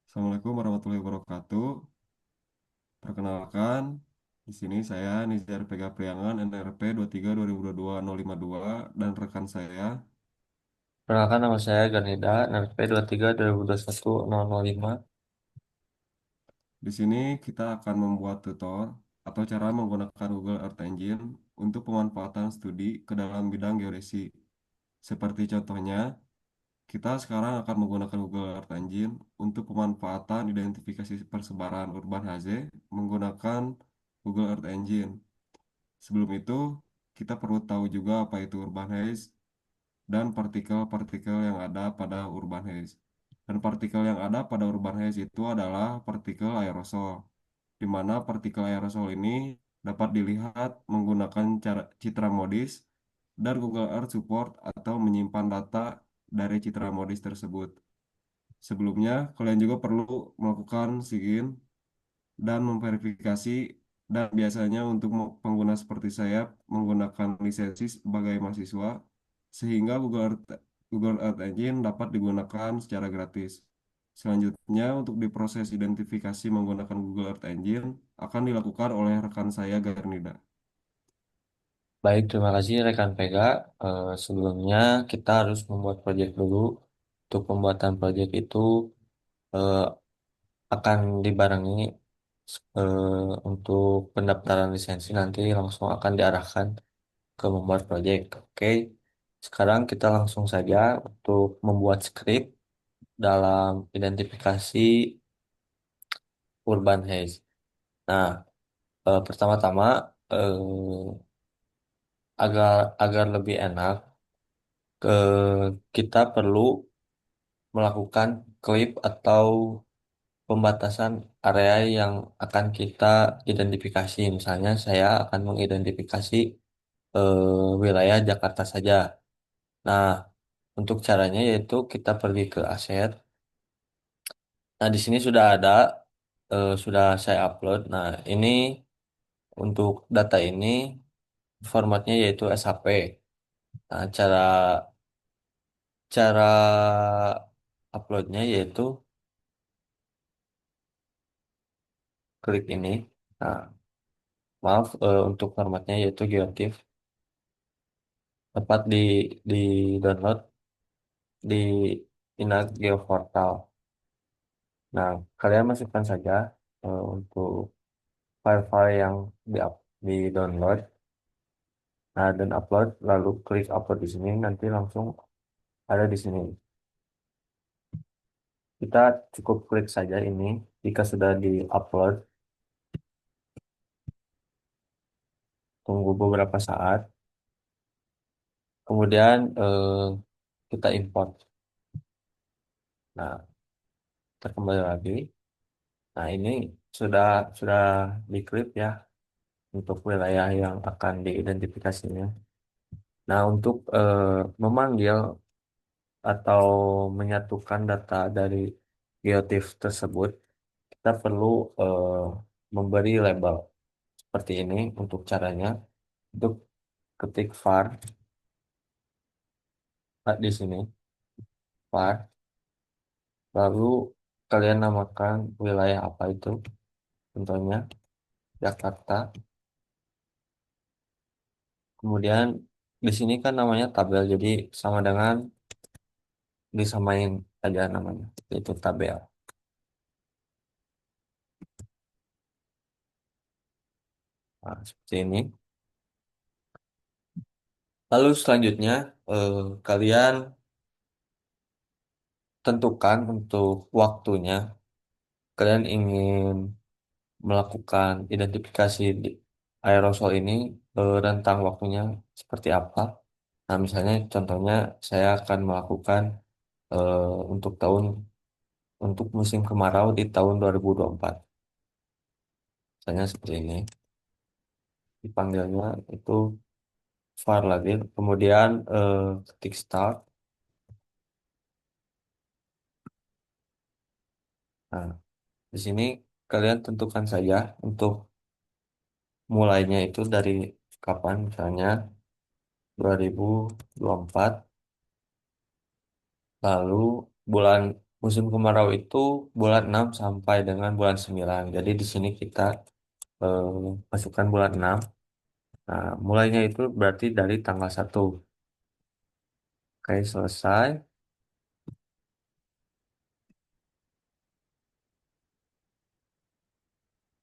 Assalamualaikum warahmatullahi wabarakatuh. Perkenalkan, di sini saya Nizar Pega Priangan, NRP 23 2022 052 dan rekan saya. Perkenalkan nama saya Garnida, NRP 23 2021 005. Di sini kita akan membuat tutor atau cara menggunakan Google Earth Engine untuk pemanfaatan studi ke dalam bidang geodesi. Seperti contohnya, kita sekarang akan menggunakan Google Earth Engine untuk pemanfaatan identifikasi persebaran urban HZ menggunakan Google Earth Engine. Sebelum itu, kita perlu tahu juga apa itu urban haze dan partikel-partikel yang ada pada urban haze. Dan partikel yang ada pada urban haze itu adalah partikel aerosol, di mana partikel aerosol ini dapat dilihat menggunakan cara citra modis dan Google Earth Support atau menyimpan data dari citra modis tersebut. Sebelumnya, kalian juga perlu melakukan sigin dan memverifikasi, dan biasanya untuk pengguna seperti saya menggunakan lisensi sebagai mahasiswa sehingga Google Earth Engine dapat digunakan secara gratis. Selanjutnya untuk diproses identifikasi menggunakan Google Earth Engine akan dilakukan oleh rekan saya Garnida. Baik, terima kasih rekan Vega. Sebelumnya kita harus membuat proyek dulu. Untuk pembuatan proyek itu eh, akan dibarengi untuk pendaftaran lisensi nanti langsung akan diarahkan ke membuat proyek. Oke, sekarang kita langsung saja untuk membuat skrip dalam identifikasi urban haze. Nah, pertama-tama agar agar lebih enak ke kita perlu melakukan klip atau pembatasan area yang akan kita identifikasi. Misalnya saya akan mengidentifikasi wilayah Jakarta saja. Nah, untuk caranya yaitu kita pergi ke aset. Nah, di sini sudah ada sudah saya upload. Nah, ini untuk data ini formatnya yaitu SHP. Nah, cara cara uploadnya yaitu klik ini. Nah, maaf untuk formatnya yaitu GeoTIFF. Dapat di download di Inag Geoportal. Nah, kalian masukkan saja untuk file-file yang di download. Nah, dan upload lalu klik upload di sini nanti langsung ada di sini. Kita cukup klik saja ini jika sudah di-upload. Tunggu beberapa saat. Kemudian kita import. Nah, kita kembali lagi. Nah, ini sudah sudah diklik ya untuk wilayah yang akan diidentifikasinya. Nah, untuk memanggil atau menyatukan data dari GeoTIFF tersebut, kita perlu eh, memberi label seperti ini untuk caranya. Untuk ketik var di sini, var, lalu kalian namakan wilayah apa itu, contohnya Jakarta. Kemudian di sini kan namanya tabel, jadi sama dengan disamain aja namanya, yaitu tabel. Nah, seperti ini. Lalu selanjutnya kalian tentukan untuk waktunya. Kalian ingin melakukan identifikasi di aerosol ini rentang waktunya seperti apa. Nah, misalnya contohnya saya akan melakukan untuk untuk musim kemarau di tahun 2024. Misalnya seperti ini. Dipanggilnya itu var lagi. Kemudian ketik start. Nah, di sini kalian tentukan saja untuk mulainya itu dari kapan, misalnya 2024, lalu bulan. musim kemarau itu bulan 6 sampai dengan bulan 9. Jadi di sini kita eh, masukkan bulan 6. Nah, mulainya itu berarti dari tanggal 1. Oke, selesai.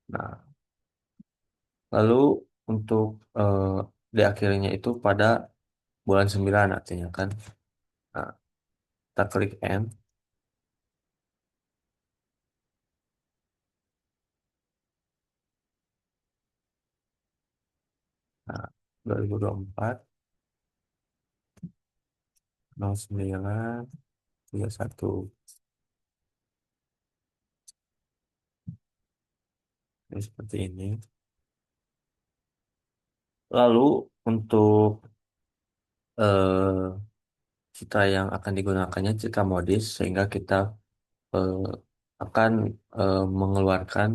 Nah, lalu untuk eh, di akhirnya itu pada bulan 9 artinya kan. Nah, kita klik N. Nah, 2024 09 31. Ini seperti ini. Lalu untuk eh, citra yang akan digunakannya citra modis sehingga kita eh, akan mengeluarkan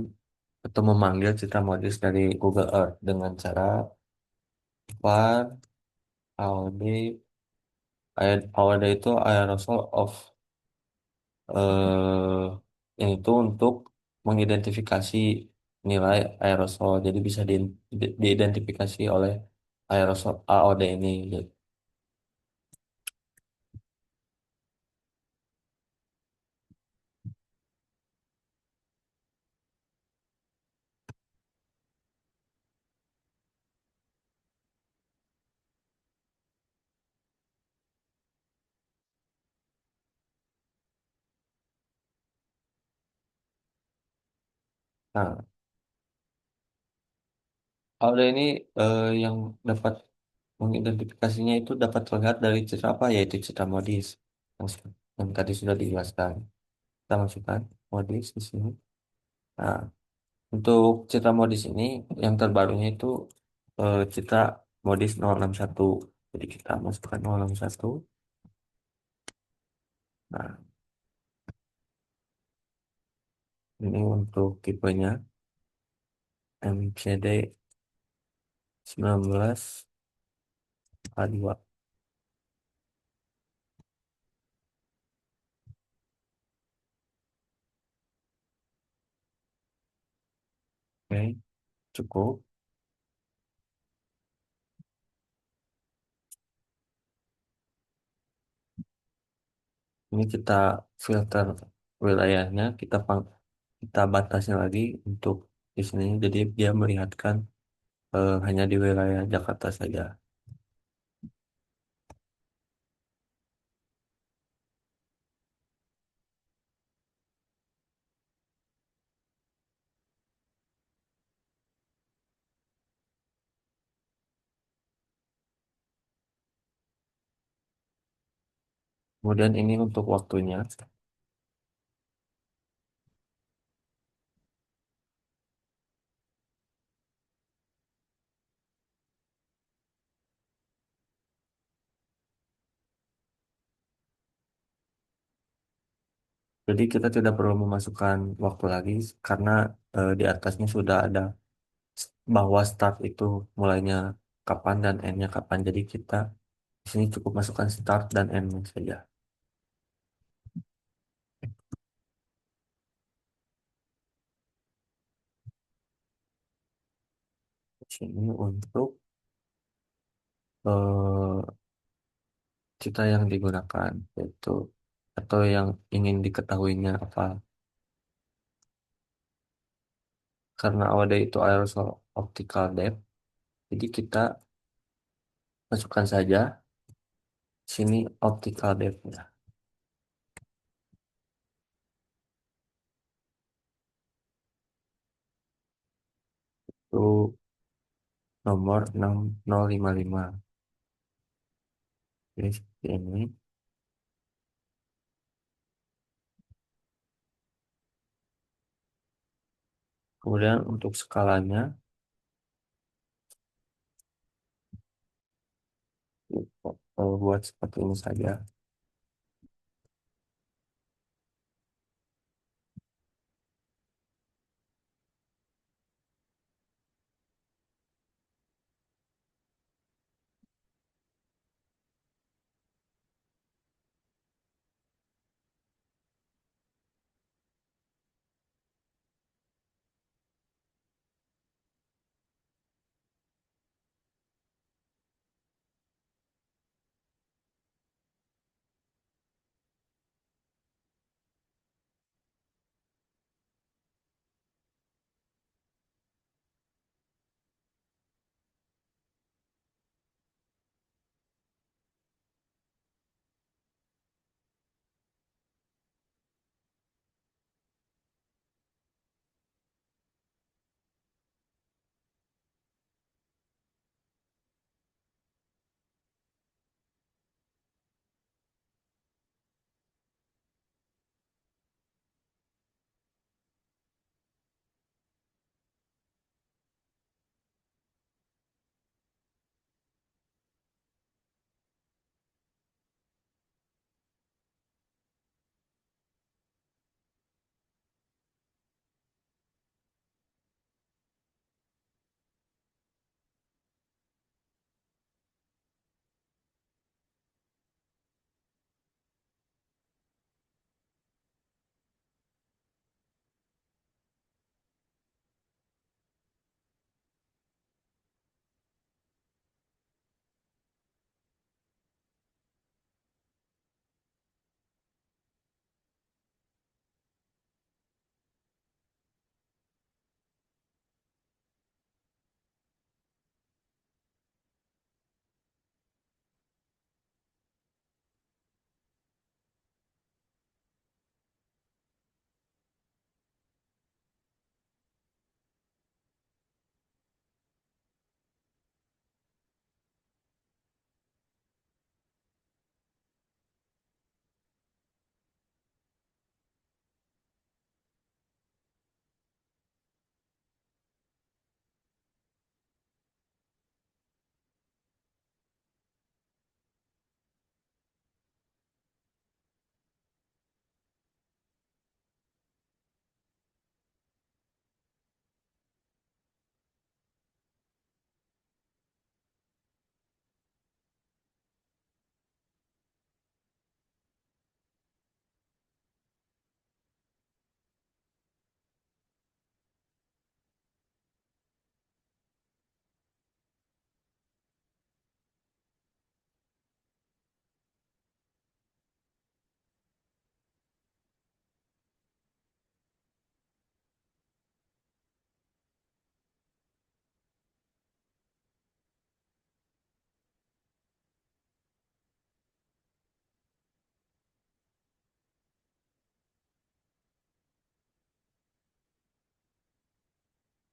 atau memanggil citra modis dari Google Earth dengan cara var AOD AOD itu aerosol of yang itu untuk mengidentifikasi nilai aerosol jadi bisa diidentifikasi oleh aerosol AOD ini. Nah, AOD ini yang dapat mengidentifikasinya itu dapat terlihat dari citra apa yaitu citra modis yang, yang tadi sudah dijelaskan. Kita masukkan modis di sini. Nah, untuk citra modis ini yang terbarunya itu citra modis 061. Jadi kita masukkan 061. Nah, ini untuk tipenya MCD 19A2. Oke, cukup. Ini kita filter wilayahnya, kita batasi lagi untuk di sini. Jadi dia melihatkan hanya di wilayah Jakarta saja. Kemudian ini untuk waktunya. Jadi kita tidak perlu memasukkan waktu lagi karena di atasnya sudah ada bahwa start itu mulainya kapan dan end-nya kapan. Jadi kita di sini cukup masukkan start dan end-nya saja. Di sini untuk eh, cita yang digunakan yaitu atau yang ingin diketahuinya apa. Karena AOD itu aerosol optical depth, jadi kita masukkan saja sini optical depth-nya. Itu nomor 6055. Jadi seperti ini. Kemudian untuk skalanya buat seperti ini saja.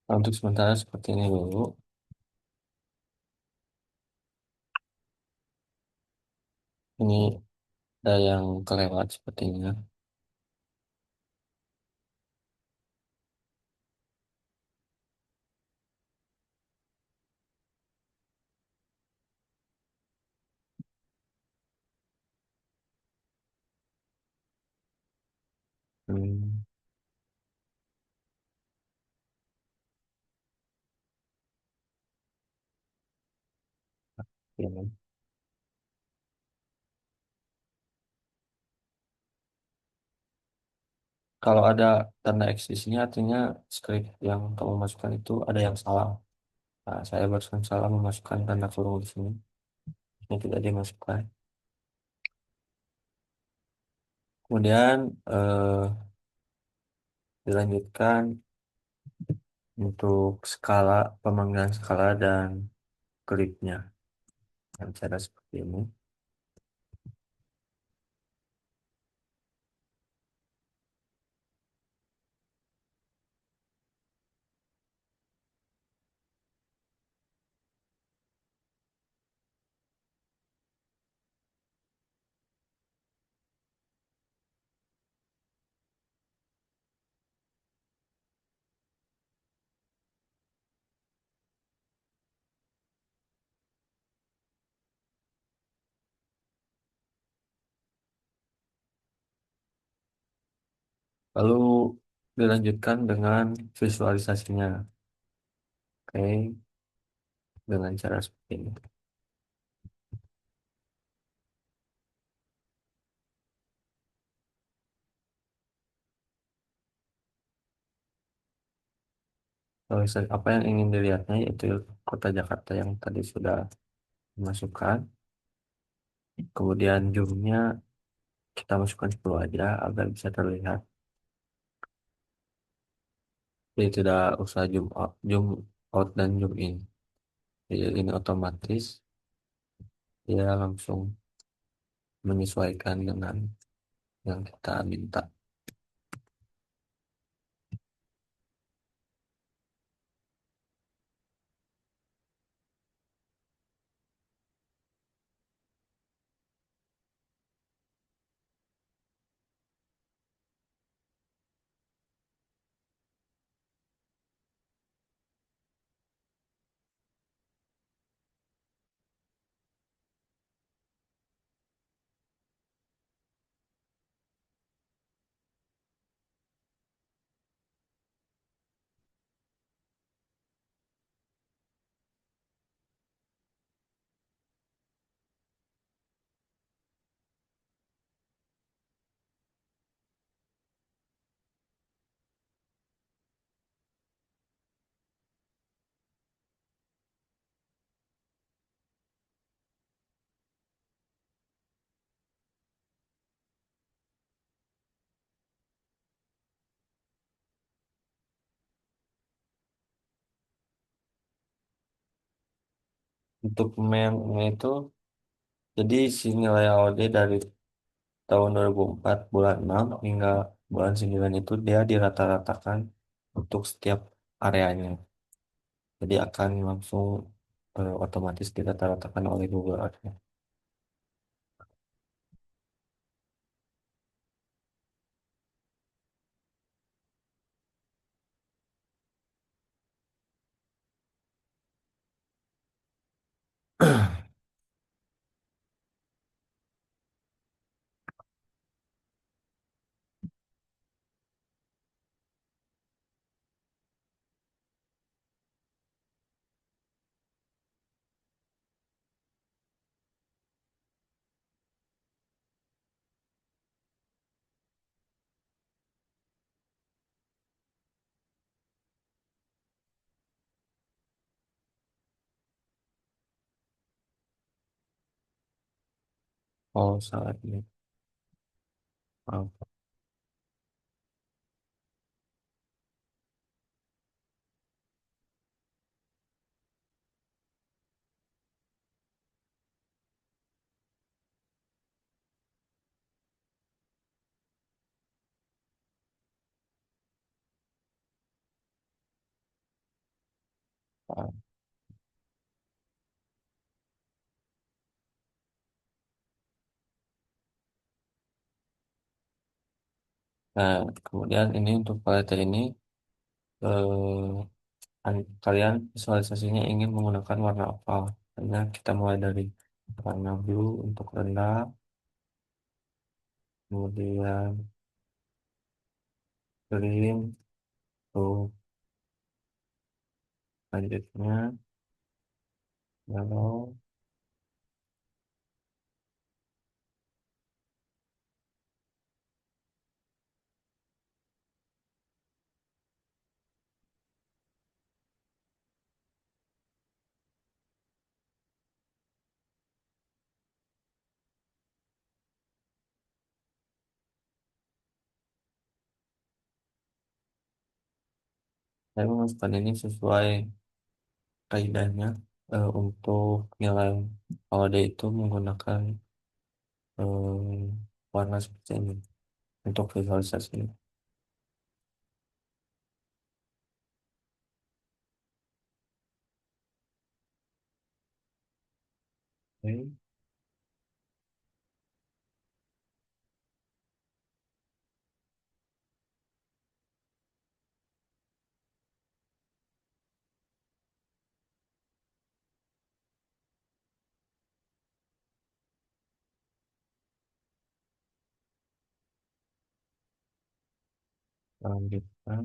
Nah, untuk sementara seperti ini dulu. Ini ada yang kelewat sepertinya. Hmm, ya. Kalau ada tanda X di sini artinya script yang kamu masukkan itu ada yang salah. Nah, saya barusan salah memasukkan tanda kurung di sini. Ini tidak dimasukkan. Kemudian dilanjutkan untuk skala, pemanggilan skala dan klipnya. Dengan cara seperti ini. Lalu dilanjutkan dengan visualisasinya. Oke, dengan cara seperti ini. Apa yang ingin dilihatnya yaitu kota Jakarta yang tadi sudah dimasukkan. Kemudian zoomnya kita masukkan 10 aja agar bisa terlihat. Jadi tidak usah zoom out dan zoom in. Jadi ini otomatis dia langsung menyesuaikan dengan yang kita minta. Untuk memnya itu, jadi si nilai AOD dari tahun 2004 bulan 6 hingga bulan 9 itu dia dirata-ratakan untuk setiap areanya. Jadi akan langsung otomatis dirata-ratakan oleh Google Earth. Oh, salah ini. Maaf. Nah, kemudian ini untuk palette ini kalian visualisasinya ingin menggunakan warna apa? Karena kita mulai dari warna blue untuk rendah, kemudian green untuk selanjutnya yellow, saya memasukkan ini sesuai kaidahnya untuk nilai AOD itu menggunakan warna seperti ini untuk visualisasi. Oke. Lanjutkan.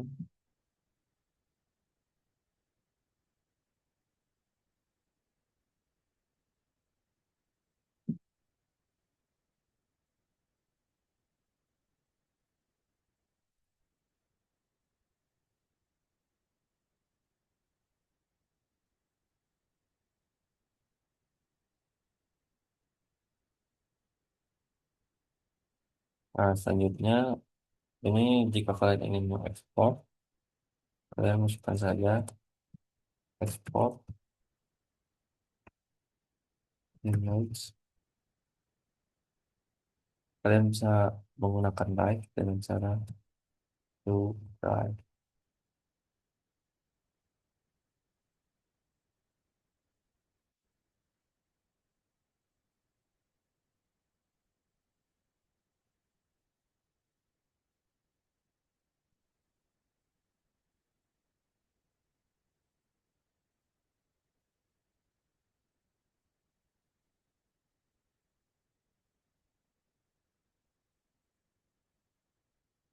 Nah, selanjutnya ini jika kalian ingin mengekspor, kalian masukkan saja ekspor image. Kalian bisa menggunakan drive dengan cara to drive.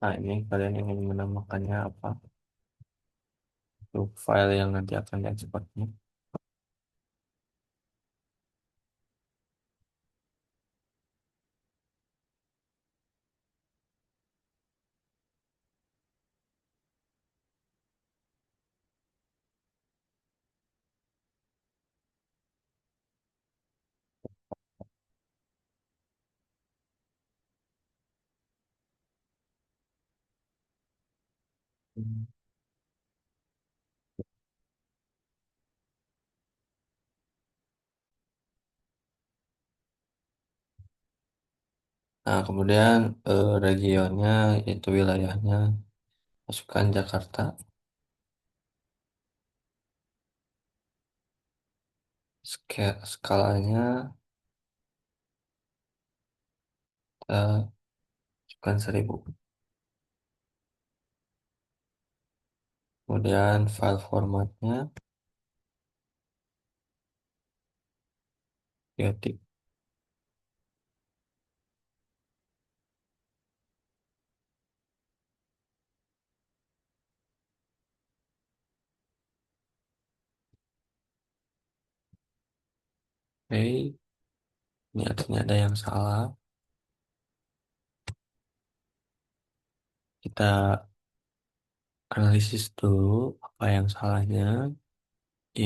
Nah, ini kalian ingin menambahkannya apa? Untuk file yang nanti akan diekspornya. Nah, kemudian regionnya yaitu wilayahnya masukkan Jakarta. Skalanya masukkan 1000. Kemudian file formatnya ketik. Oke, ini artinya ada yang salah. Kita analisis dulu apa yang salahnya.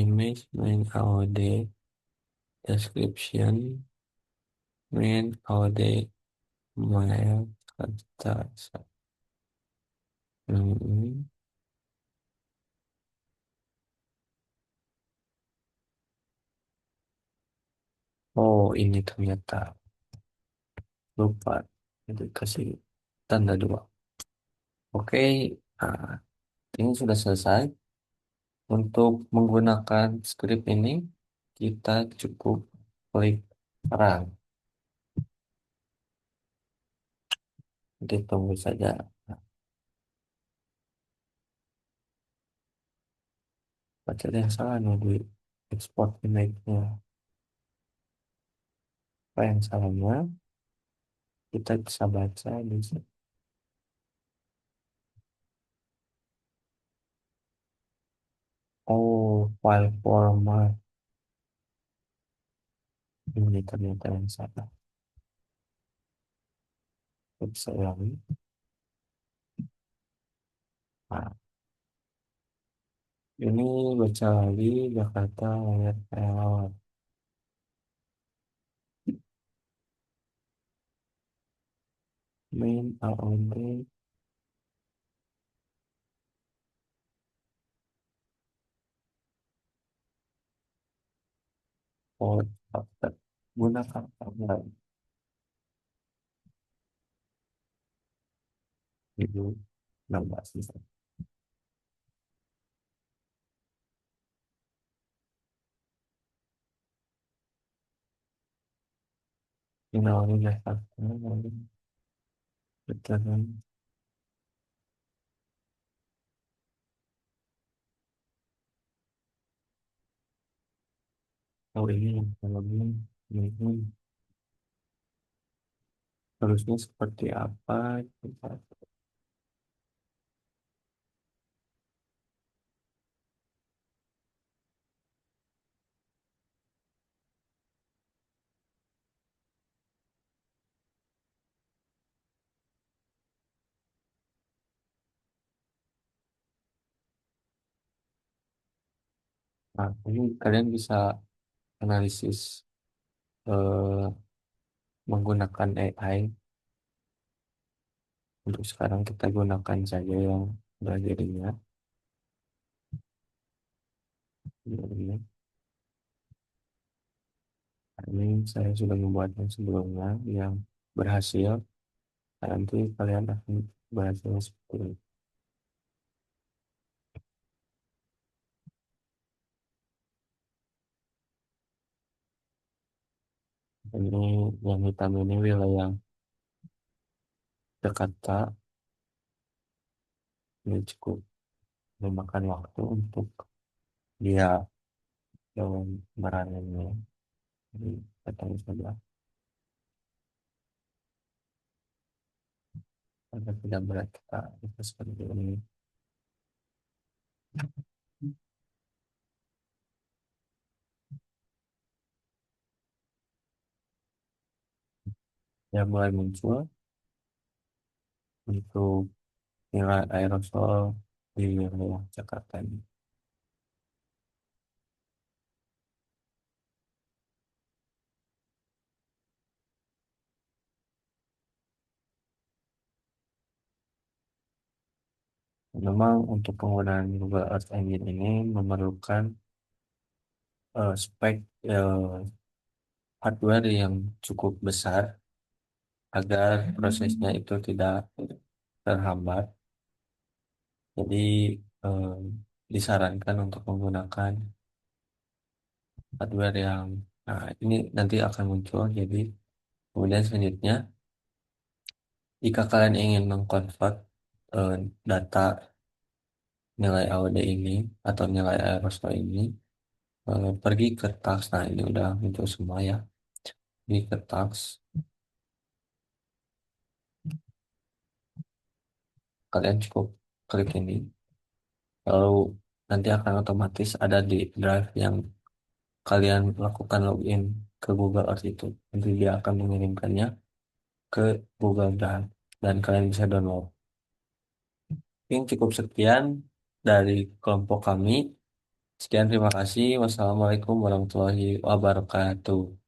Image main AOD description main AOD mail kata. Hmm. Oh, ini ternyata lupa. Itu kasih tanda dua. Oke, nah, ini sudah selesai. Untuk menggunakan script ini, kita cukup klik run. Nanti tunggu saja. Nah, baca yang salah nih di export image-nya. Apa yang salahnya? Kita bisa baca di sini. Oh, file format. Ini ternyata yang salah. Kita bisa ulangi. Nah, ini baca lagi Jakarta layar lewat. Main AOD for after. Gunakan tablet. Itu 16 bisa. Ini awalnya Jakarta. Lalu berjalan. Oh ini yang lebih. Ini harusnya seperti apa? Kita Nah, ini kalian bisa analisis eh, menggunakan AI. Untuk sekarang kita gunakan saja yang belajarnya. Ini ini saya sudah membuatnya sebelumnya yang berhasil. Nanti kalian akan berhasil seperti ini. Ini yang hitam ini wilayah Jakarta. Ini cukup memakan waktu untuk dia meranainya. Jadi datang saja agar tidak berat kita itu seperti ini. Ya mulai muncul untuk nilai aerosol di wilayah Jakarta ini. Memang untuk penggunaan Google Earth Engine ini memerlukan spek hardware yang cukup besar agar prosesnya itu tidak terhambat. Jadi eh, disarankan untuk menggunakan hardware yang nah ini nanti akan muncul. Jadi kemudian selanjutnya jika kalian ingin mengkonvert eh, data nilai AOD ini atau nilai aerosol ini pergi ke tax. Nah ini udah muncul semua ya. Di ke tax kalian cukup klik ini lalu nanti akan otomatis ada di drive yang kalian lakukan login ke Google Earth itu. Nanti dia akan mengirimkannya ke Google Drive dan kalian bisa download. Mungkin cukup sekian dari kelompok kami. Sekian terima kasih. Wassalamualaikum warahmatullahi wabarakatuh.